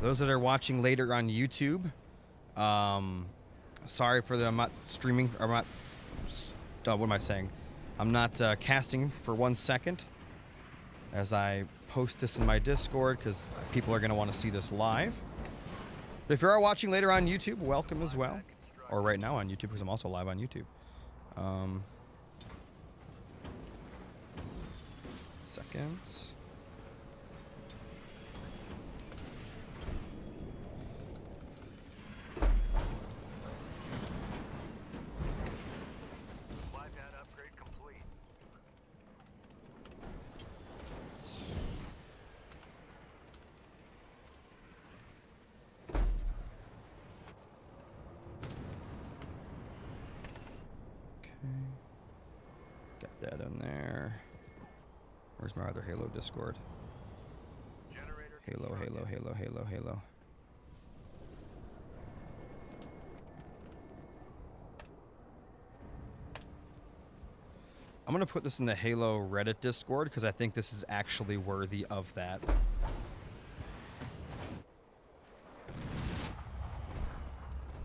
those that are watching later on YouTube, sorry for the I'm not streaming. Or I'm not. What am I saying? I'm not casting for 1 second as I post this in my Discord because people are going to want to see this live. But if you are watching later on YouTube, welcome as well. Or right now on YouTube because I'm also live on YouTube. Seconds. Supply pad upgrade complete. Got that in there. Where's my other Halo Discord? Generator Halo. I'm going to put this in the Halo Reddit Discord because I think this is actually worthy of that.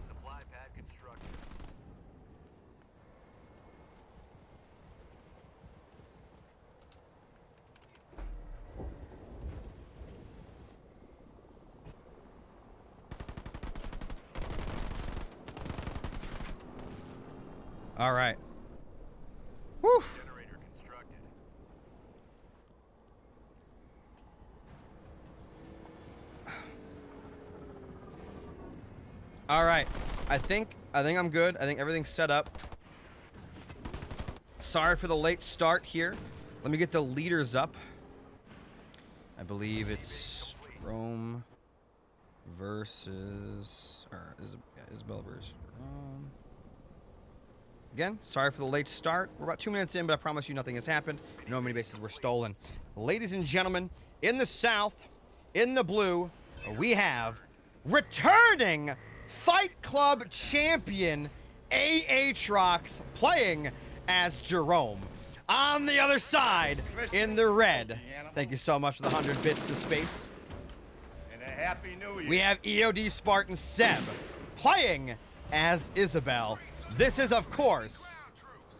Supply pad constructed. All right. Woo! Generator constructed. All right. I think I'm good. I think everything's set up. Sorry for the late start here. Let me get the leaders up. I believe it's Rome versus Isabel versus Rome. Again, sorry for the late start. We're about 2 minutes in, but I promise you nothing has happened. No many bases were stolen. Ladies and gentlemen, in the south, in the blue, we have returning Fight Club champion Aatrox playing as Jerome. On the other side, in the red. Thank you so much for the 100 bits to space. And a happy new year. We have EOD Spartan Seb playing as Isabel. This is, of course,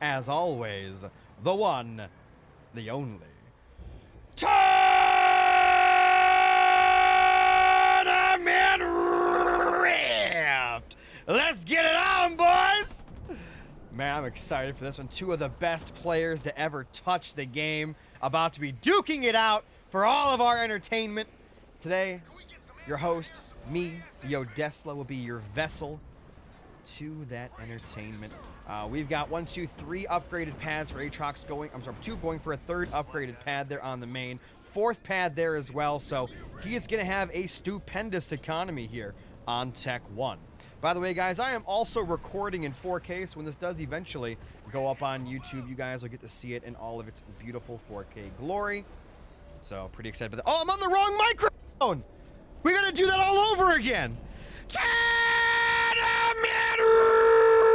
as always, the one, the only, Tournament Rift! Let's get it on, boys! Man, I'm excited for this one. Two of the best players to ever touch the game, about to be duking it out for all of our entertainment. Today, your host, me, Yodesla, will be your vessel to that entertainment. We've got 1, 2, 3 upgraded pads for Aatrox going. I'm sorry, 2 going for a 3rd upgraded pad there on the main. 4th pad there as well, so he is going to have a stupendous economy here on Tech 1. By the way, guys, I am also recording in 4K, so when this does eventually go up on YouTube, you guys will get to see it in all of its beautiful 4K glory. So, pretty excited about that. Oh, I'm on the wrong microphone! We gotta do that all over again!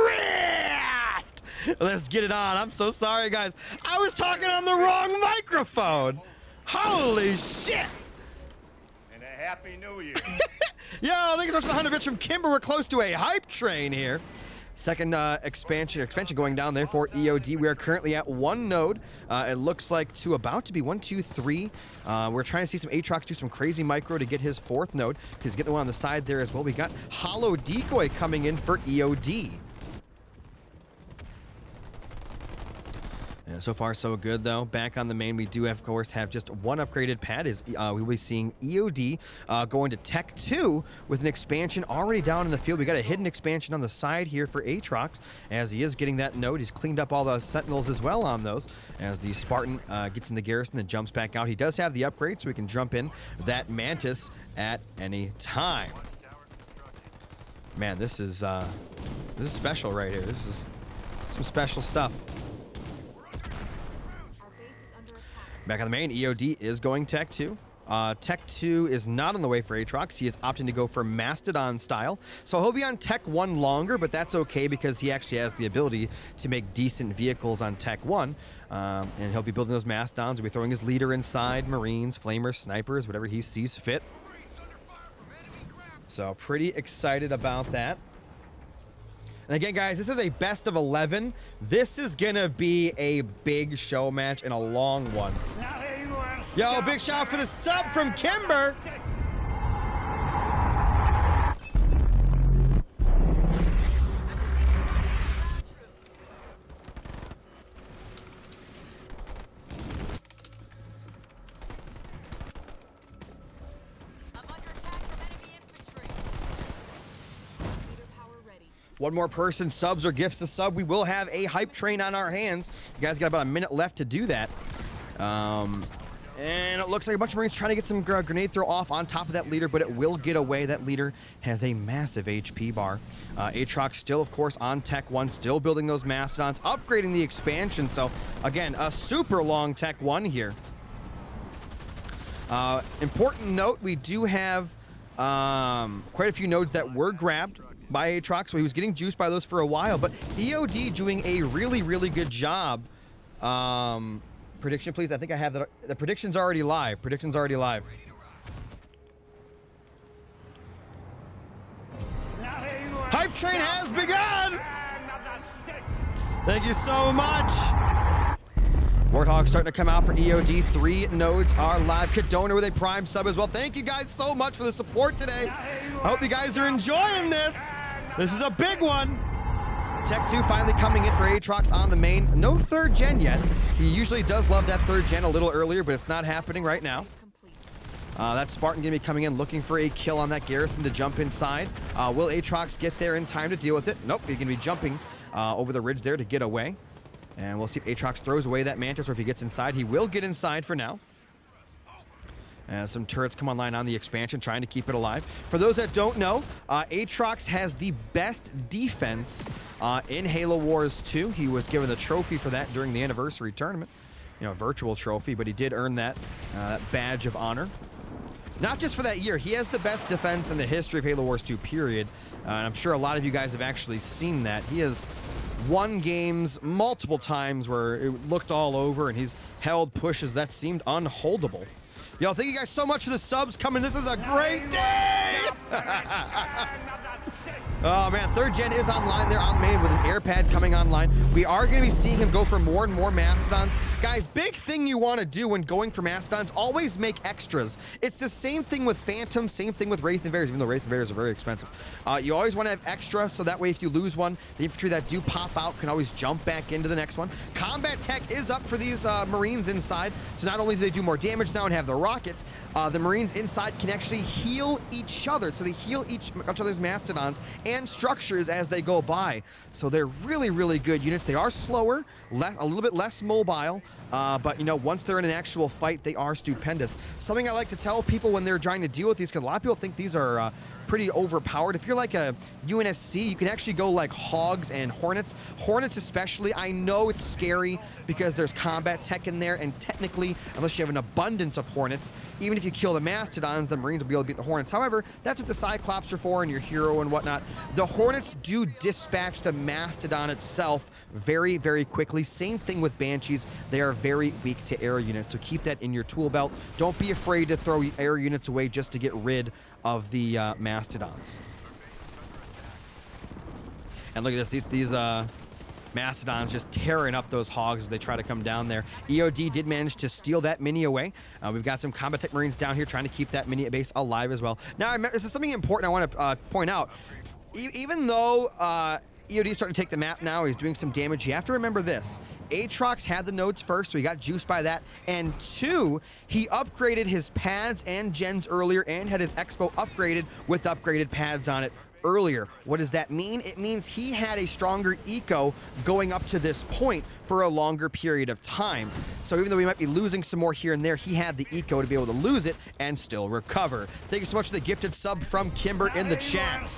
Rift! Let's get it on. I'm so sorry, guys. I was talking on the wrong microphone. Holy shit! And a happy new year. Yo, thanks so much for the 100 bits from Kimber. We're close to a hype train here. Second expansion going down there for EOD. We are currently at 1 node. It looks like to about to be 1, 2, 3. We're trying to see some Aatrox do some crazy micro to get his 4th node. He's getting the one on the side there as well. We got Hollow Decoy coming in for EOD. And so far, so good, though. Back on the main, we do, of course, have just 1 upgraded pad. We'll be seeing EOD going to Tech 2 with an expansion already down in the field. We got a hidden expansion on the side here for Aatrox as he is getting that node. He's cleaned up all the Sentinels as well on those as the Spartan gets in the garrison and jumps back out. He does have the upgrade, so we can jump in that Mantis at any time. Man, this is special right here. This is some special stuff. Back on the main, EOD is going Tech 2. Tech 2 is not on the way for Aatrox. He is opting to go for Mastodon style. So he'll be on Tech 1 longer, but that's okay because he actually has the ability to make decent vehicles on Tech 1. And he'll be building those Mastodons. He'll be throwing his leader inside, Marines, Flamers, Snipers, whatever he sees fit. So pretty excited about that. And again, guys, this is a best of 11. This is going to be a big show match and a long one. Yo, big shout out for the sub from Kimber. One more person subs or gifts a sub. We will have a hype train on our hands. You guys got about a minute left to do that. And it looks like a bunch of Marines trying to get some grenade throw off on top of that leader, but it will get away. That leader has a massive HP bar. Aatrox still, of course, on Tech 1, still building those Mastodons, upgrading the expansion. So, again, a super long Tech 1 here. Important note, we do have quite a few nodes that were grabbed by Aatrox, so he was getting juiced by those for a while, but EOD doing a really, really good job. Prediction, please. I think I have that. The prediction's already live. Prediction's already live. Hype train has begun! Thank you so much. Warthog starting to come out for EOD. 3 nodes are live. Kadona with a prime sub as well. Thank you guys so much for the support today. I hope you guys are enjoying this. This is a big one. Tech 2 finally coming in for Aatrox on the main. No 3rd gen yet. He usually does love that 3rd gen a little earlier, but it's not happening right now. That Spartan going to be coming in looking for a kill on that Garrison to jump inside. Will Aatrox get there in time to deal with it? Nope, he's going to be jumping over the ridge there to get away. And we'll see if Aatrox throws away that Mantis or if he gets inside. He will get inside for now. As some turrets come online on the expansion, trying to keep it alive. For those that don't know, Aatrox has the best defense in Halo Wars 2. He was given the trophy for that during the anniversary tournament. You know, a virtual trophy, but he did earn that badge of honor. Not just for that year. He has the best defense in the history of Halo Wars 2, period. And I'm sure a lot of you guys have actually seen that. He has won games multiple times where it looked all over, and he's held pushes that seemed unholdable. Yo, thank you guys so much for the subs coming. This is a great day! Oh, man, 3rd gen is online there on the main with an air pad coming online. We are going to be seeing him go for more and more Mastodons. Guys, big thing you want to do when going for Mastodons, always make extras. It's the same thing with Phantom, same thing with Wraith Invaders, even though Wraith Invaders are very expensive. You always want to have extra, so that way if you lose one, the infantry that do pop out can always jump back into the next one. Combat tech is up for these Marines inside, so not only do they do more damage now and have the rockets, the Marines inside can actually heal each other. So they heal each other's Mastodons and structures as they go by. So they're really, really good units. They are slower, a little bit less mobile, but you know, once they're in an actual fight, they are stupendous. Something I like to tell people when they're trying to deal with these, because a lot of people think these are pretty overpowered. If you're like a UNSC, you can actually go like Hogs and Hornets. Hornets especially, I know it's scary because there's combat tech in there, and technically, unless you have an abundance of Hornets, even if you kill the Mastodons, the Marines will be able to beat the Hornets. However, that's what the Cyclops are for and your hero and whatnot. The Hornets do dispatch the Mastodon itself very, very quickly. Same thing with Banshees. They are very weak to air units, so keep that in your tool belt. Don't be afraid to throw air units away just to get rid of the Mastodons. And look at this, these Mastodons just tearing up those Hogs as they try to come down there. EOD did manage to steal that mini away. We've got some Combat Tech Marines down here trying to keep that mini base alive as well. Now, this is something important I want to point out. Even though EOD is starting to take the map now, he's doing some damage, you have to remember this. Aatrox had the nodes first, so he got juiced by that. And 2, he upgraded his pads and gens earlier and had his Expo upgraded with upgraded pads on it earlier. What does that mean? It means he had a stronger eco going up to this point for a longer period of time. So even though we might be losing some more here and there, he had the eco to be able to lose it and still recover. Thank you so much for the gifted sub from Kimber in the chat.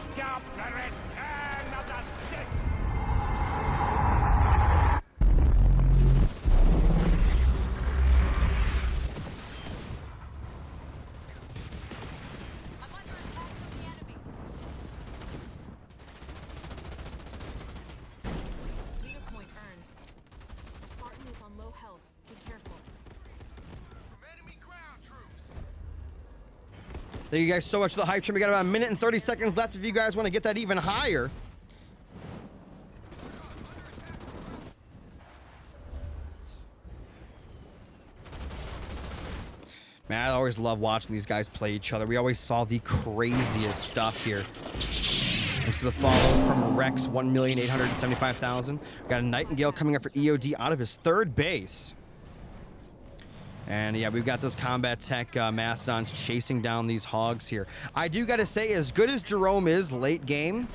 Thank you guys so much for the hype train. We got about a minute and 30 seconds left if you guys want to get that even higher. Man, I always love watching these guys play each other. We always saw the craziest stuff here. Thanks to the follow from Rex, 1,875,000. Got a Nightingale coming up for EOD out of his third base. And yeah, we've got those combat tech Mastodons chasing down these hogs here. I do got to say, as good as Jerome is late game,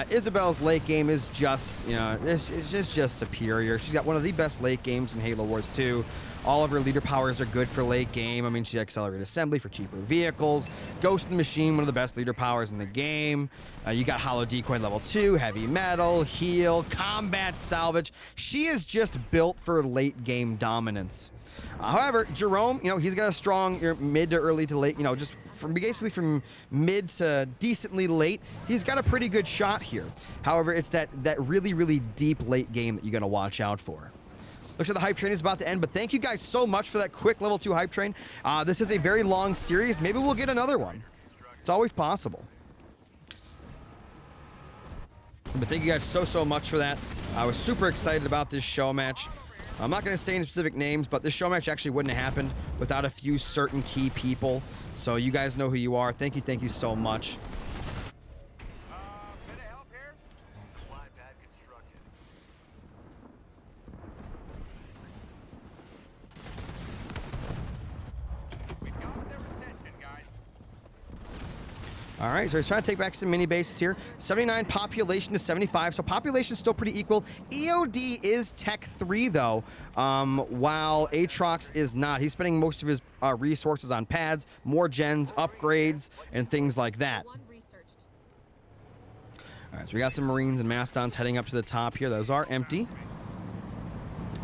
Isabel's late game is just, you know, it's just superior. She's got one of the best late games in Halo Wars 2. All of her leader powers are good for late game. I mean, she's accelerated assembly for cheaper vehicles. Ghost in the Machine, one of the best leader powers in the game. You got Hollow Decoy level 2, heavy metal, heal, combat salvage. She is just built for late game dominance. However, Jerome, you know, he's got a strong mid to early to late, you know, just from basically from mid to decently late, he's got a pretty good shot here. However, it's that really, really deep late game that you got to watch out for. Looks like the hype train is about to end, but thank you guys so much for that quick level 2 hype train. This is a very long series. Maybe we'll get another one. It's always possible. But thank you guys so much for that. I was super excited about this show match. I'm not going to say any specific names, but this show match actually wouldn't have happened without a few certain key people. So you guys know who you are. Thank you so much. Bit of help here? Supply pad constructed. We got their attention, guys. All right, so he's trying to take back some mini bases here. 79 population to 75, so population's still pretty equal. EOD is Tech 3, though, while Aatrox is not. He's spending most of his resources on pads, more gens, upgrades, and things like that. All right, so we got some Marines and Mastodons heading up to the top here. Those are empty.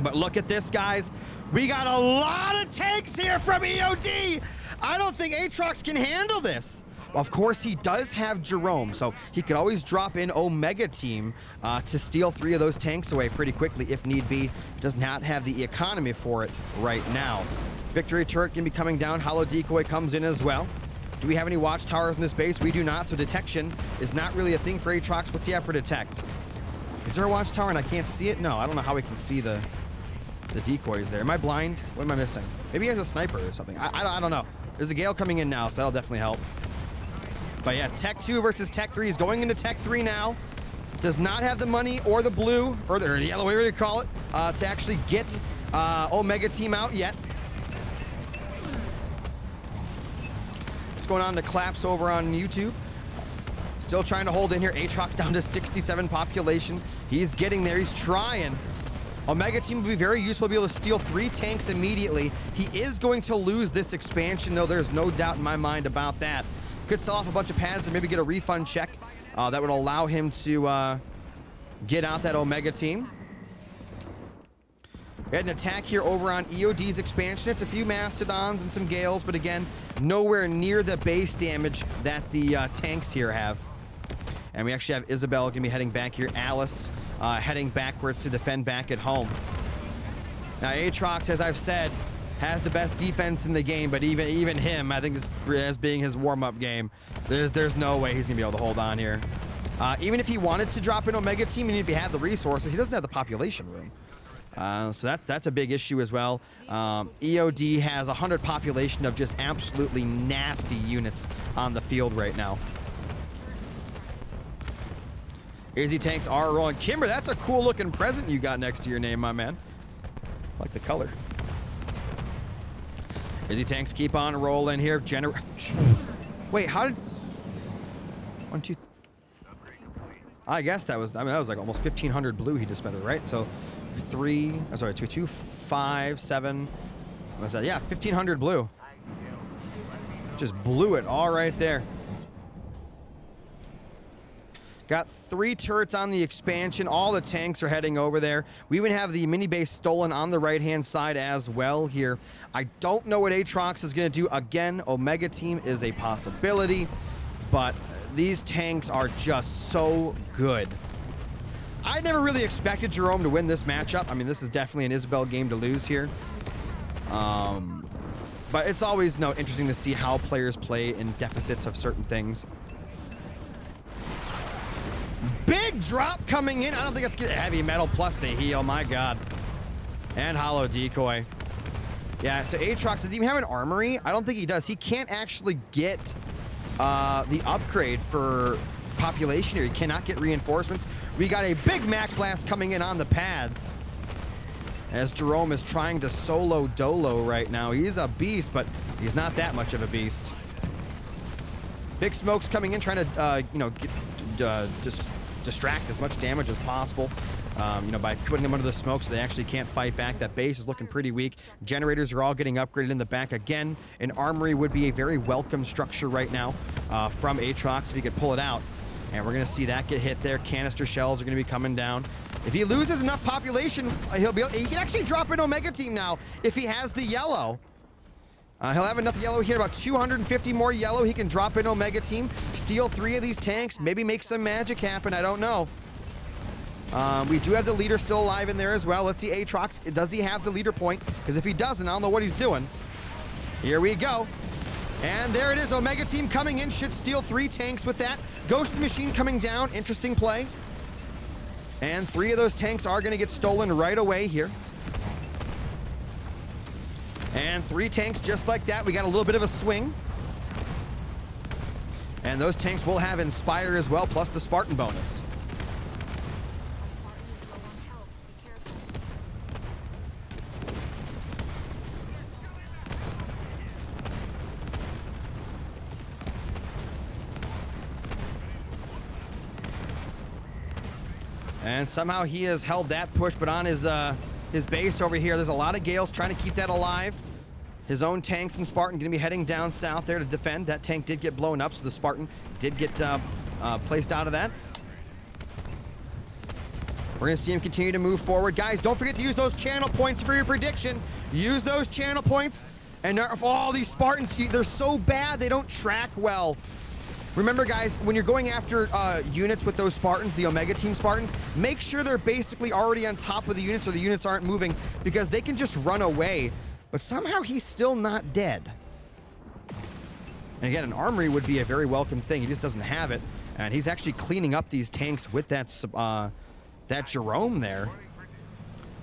But look at this, guys. We got a lot of tanks here from EOD. I don't think Aatrox can handle this. Of course, he does have Jerome, so he could always drop in Omega Team to steal 3 of those tanks away pretty quickly if need be. He does not have the economy for it right now. Victory turret can be coming down. Hollow Decoy comes in as well. Do we have any watchtowers in this base? We do not, so detection is not really a thing for Aatrox. What's he have for detect? Is there a watchtower and I can't see it? No, I don't know how we can see the decoys there. Am I blind? What am I missing? Maybe he has a sniper or something. I don't know. There's a Gale coming in now, so that'll definitely help. But yeah, Tech 2 versus Tech 3. He's going into Tech 3 now. Does not have the money or the blue, or the yellow, whatever you call it, to actually get Omega Team out yet. What's going on to Claps over on YouTube? Still trying to hold in here. Aatrox down to 67 population. He's getting there. He's trying. Omega Team will be very useful to be able to steal 3 tanks immediately. He is going to lose this expansion, though. There's no doubt in my mind about that. Could sell off a bunch of pads and maybe get a refund check. That would allow him to get out that Omega Team. We had an attack here over on EOD's expansion. It's a few Mastodons and some Gales, but again, nowhere near the base damage that the tanks here have. And we actually have Isabel going to be heading back here. Alice heading backwards to defend back at home. Now, Aatrox, as I've said, has the best defense in the game, but even him, I think, as being his warm-up game, there's no way he's gonna be able to hold on here. Even if he wanted to drop in Omega Team, and if he had the resources, he doesn't have the population room. So that's a big issue as well. EOD has 100 population of just absolutely nasty units on the field right now. Easy tanks are rolling. Kimber, that's a cool looking present you got next to your name, my man. I like the color. Easy tanks keep on rolling here. Wait, how did... 1, 2... I guess that was... I mean, that was like almost 1,500 blue he just spent it, right? So 3... I'm sorry, 2, 5, 7... What's that? Yeah, 1,500 blue. Just blew it all right there. Got 3 turrets on the expansion. All the tanks are heading over there. We even have the mini base stolen on the right-hand side as well here. I don't know what Aatrox is going to do. Again, Omega Team is a possibility, but these tanks are just so good. I never really expected Jerome to win this matchup. I mean, this is definitely an Isabel game to lose here. But it's always interesting to see how players play in deficits of certain things. Big drop coming in. I don't think it's good. Heavy metal plus the heal. My God. And hollow decoy. Yeah, so Aatrox, does he even have an armory? I don't think he does. He can't actually get the upgrade for population here. He cannot get reinforcements. We got a big Mac Blast coming in on the pads. As Jerome is trying to solo Dolo right now. He's a beast, but he's not that much of a beast. Big Smoke's coming in, trying to, distract as much damage as possible. By putting them under the smoke so they actually can't fight back. That base is looking pretty weak. Generators are all getting upgraded in the back. Again, an armory would be a very welcome structure right now from Aatrox if he could pull it out. And we're going to see that get hit there. Canister shells are going to be coming down. If he loses enough population, he can actually drop an Omega Team now if he has the yellow. He'll have enough yellow here, about 250 more yellow. He can drop in Omega Team, steal 3 of these tanks, maybe make some magic happen. I don't know. We do have the leader still alive in there as well. Let's see Aatrox. Does he have the leader point? Because if he doesn't, I don't know what he's doing. Here we go. And there it is. Omega Team coming in. Should steal 3 tanks with that. Ghost Machine coming down. Interesting play. And 3 of those tanks are going to get stolen right away here. And 3 tanks just like that. We got a little bit of a swing. And those tanks will have Inspire as well, plus the Spartan bonus. And somehow he has held that push, but on his base over here, there's a lot of Gales trying to keep that alive. His own tanks and Spartan going to be heading down south there to defend. That tank did get blown up, so the Spartan did get placed out of that. We're going to see him continue to move forward. Guys, don't forget to use those channel points for your prediction. Use those channel points. And all these Spartans, they're so bad, they don't track well. Remember, guys, when you're going after units with those Spartans, the Omega Team Spartans, make sure they're basically already on top of the units or the units aren't moving, because they can just run away. But somehow he's still not dead. And again, an armory would be a very welcome thing. He just doesn't have it. And he's actually cleaning up these tanks with that Jerome there.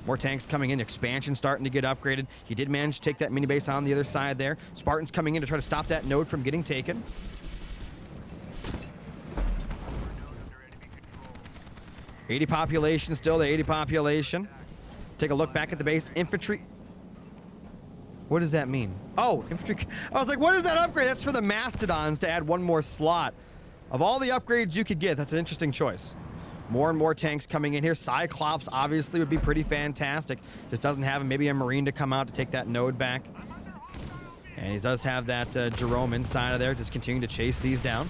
More tanks coming in. Expansion starting to get upgraded. He did manage to take that mini base on the other side there. Spartans coming in to try to stop that node from getting taken. 80 population still, the 80 population. Take a look back at the base. Infantry. What does that mean? Oh, infantry. I was like, what is that upgrade? That's for the Mastodons to add 1 more slot. Of all the upgrades you could get, that's an interesting choice. More and more tanks coming in here. Cyclops obviously would be pretty fantastic. Just doesn't have maybe a Marine to come out to take that node back. And he does have that Jerome inside of there, just continuing to chase these down.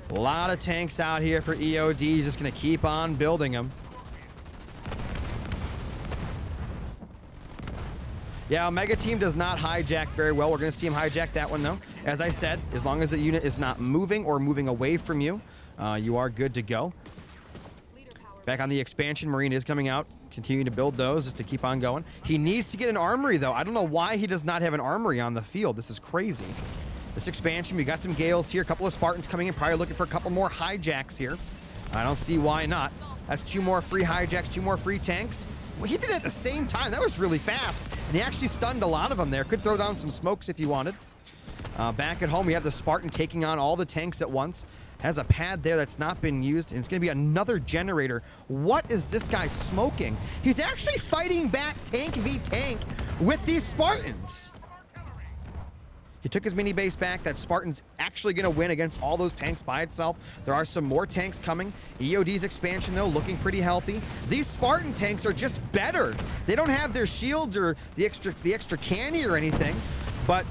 A lot of tanks out here for EOD. He's just going to keep on building them. Yeah, Omega Team does not hijack very well. We're going to see him hijack that one, though. As I said, as long as the unit is not moving or moving away from you, you are good to go. Back on the expansion, Marine is coming out. Continuing to build those just to keep on going. He needs to get an armory, though. I don't know why he does not have an armory on the field. This is crazy. This expansion, we got some Gales here, a couple of Spartans coming in, probably looking for a couple more hijacks here. I don't see why not. That's 2 more free hijacks, 2 more free tanks. Well, he did it at the same time. That was really fast. And he actually stunned a lot of them there. Could throw down some smokes if he wanted. Back at home, we have the Spartan taking on all the tanks at once. Has a pad there that's not been used, and it's going to be another generator. What is this guy smoking? He's actually fighting back tank v tank with these Spartans. He took his mini base back. That Spartan's actually going to win against all those tanks by itself. There are some more tanks coming. EOD's expansion, though, looking pretty healthy. These Spartan tanks are just better. They don't have their shields or the extra canny or anything. But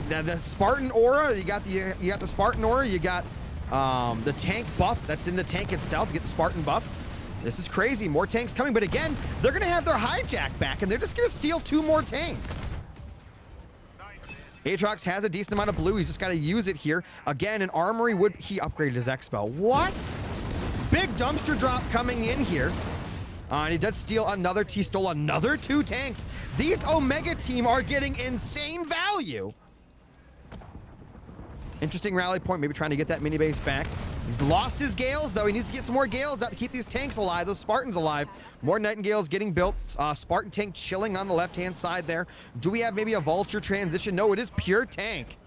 the Spartan aura, you got the Spartan aura. You got the tank buff that's in the tank itself. You get the Spartan buff. This is crazy. More tanks coming. But again, they're going to have their hijack back, and they're just going to steal 2 more tanks. Aatrox has a decent amount of blue. He's just got to use it here. Again, an armory would... He upgraded his Expo. What? Big dumpster drop coming in here. And he did steal another T, stole another 2 tanks. These Omega team are getting insane value. Interesting rally point, maybe trying to get that mini base back. He's lost his Gales, though. He needs to get some more Gales out to keep these tanks alive, those Spartans alive. More Nightingales getting built. Spartan tank chilling on the left-hand side there. Do we have maybe a Vulture transition? No, it is pure tank.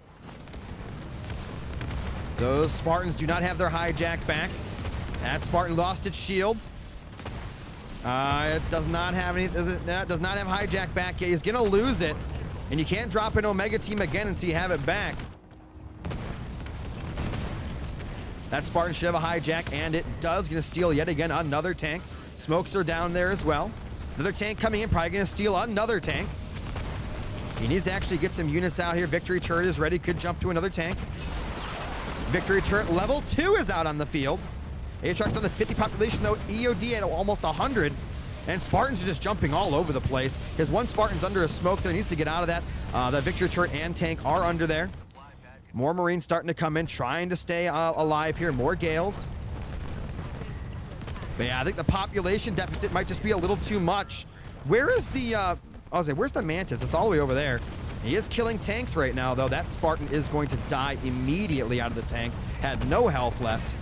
Those Spartans do not have their hijack back. That Spartan lost its shield. It does not have any. Does not have hijack back yet. He's gonna lose it, and you can't drop an Omega team again until you have it back. That Spartan should have a hijack, and it does. Gonna steal yet again another tank. Smokes are down there as well. Another tank coming in, probably gonna steal another tank. He needs to actually get some units out here. Victory turret is ready. Could jump to another tank. Victory turret level 2 is out on the field. Aatrox on the 50 population, though. EOD at almost 100. And Spartans are just jumping all over the place. His one Spartan's under a smoke there. Needs to get out of that. The Victory turret and tank are under there. More Marines starting to come in, trying to stay alive here. More Gales. But yeah, I think the population deficit might just be a little too much. Where is the, where's the Mantis? It's all the way over there. He is killing tanks right now, though. That Spartan is going to die immediately out of the tank. Had no health left.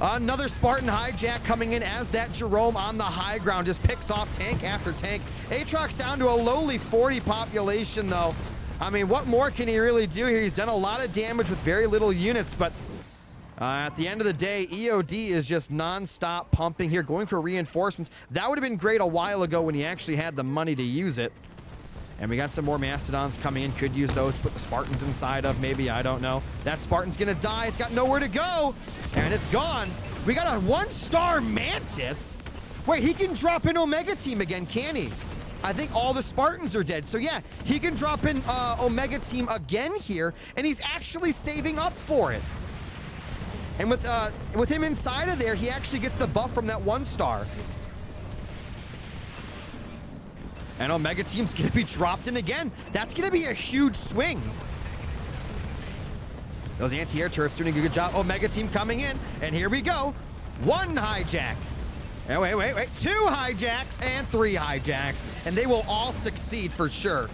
Another Spartan hijack coming in as that Jerome on the high ground just picks off tank after tank. Aatrox down to a lowly 40 population, though. I mean, what more can he really do here? He's done a lot of damage with very little units, but at the end of the day, EOD is just non-stop pumping here, going for reinforcements. That would have been great a while ago when he actually had the money to use it. And we got some more Mastodons coming in. Could use those to put the Spartans inside of, maybe, I don't know. That Spartan's gonna die. It's got nowhere to go. And it's gone. We got a 1-star Mantis. Wait, he can drop in Omega team again, can he? I think all the Spartans are dead. So yeah, he can drop in Omega team again here, and he's actually saving up for it. And with him inside of there, he actually gets the buff from that 1-star. And Omega team's gonna be dropped in again. That's gonna be a huge swing. Those anti-air turrets doing a good job. Omega team coming in, and here we go. 1 hijack. And wait. 2 hijacks and 3 hijacks, and they will all succeed for sure.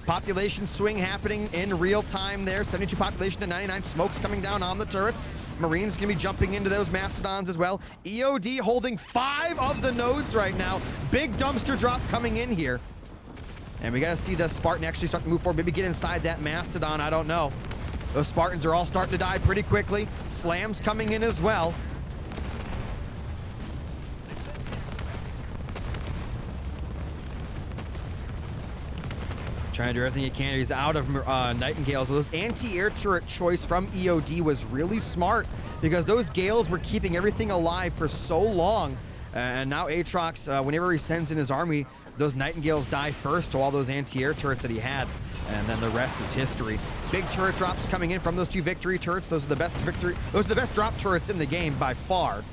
Population swing happening in real time there. 72 population to 99. Smokes coming down on the turrets. Marines gonna be jumping into those Mastodons as well. EOD holding 5 of the nodes right now. Big dumpster drop coming in here. And we gotta see the Spartan actually start to move forward. Maybe get inside that Mastodon, I don't know. Those Spartans are all starting to die pretty quickly. Slams coming in as well. Trying to do everything he can. He's out of Nightingales. So those anti-air turret choice from EOD was really smart because those Gales were keeping everything alive for so long. And now Aatrox, whenever he sends in his army, those Nightingales die first to all those anti-air turrets that he had. And then the rest is history. Big turret drops coming in from those 2 victory turrets. Those are the best drop turrets in the game by far.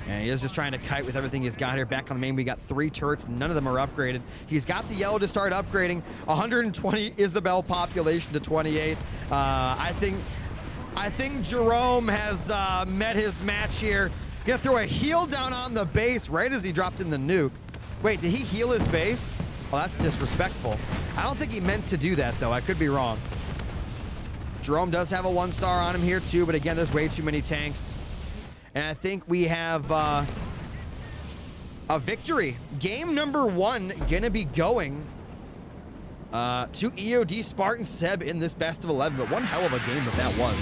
And he is just trying to kite with everything he's got here. Back on the main, we got 3 turrets. None of them are upgraded. He's got the yellow to start upgrading. 120 Isabel population to 28. I think Jerome has met his match here. Gonna throw a heal down on the base right as he dropped in the nuke. Wait, did he heal his base? Well, that's disrespectful. I don't think he meant to do that, though. I could be wrong. Jerome does have a 1-star on him here, too, but again, there's way too many tanks. And I think we have a victory. Game number 1 gonna be going to EOD Spartan Seb in this best of 11, but one hell of a game that was.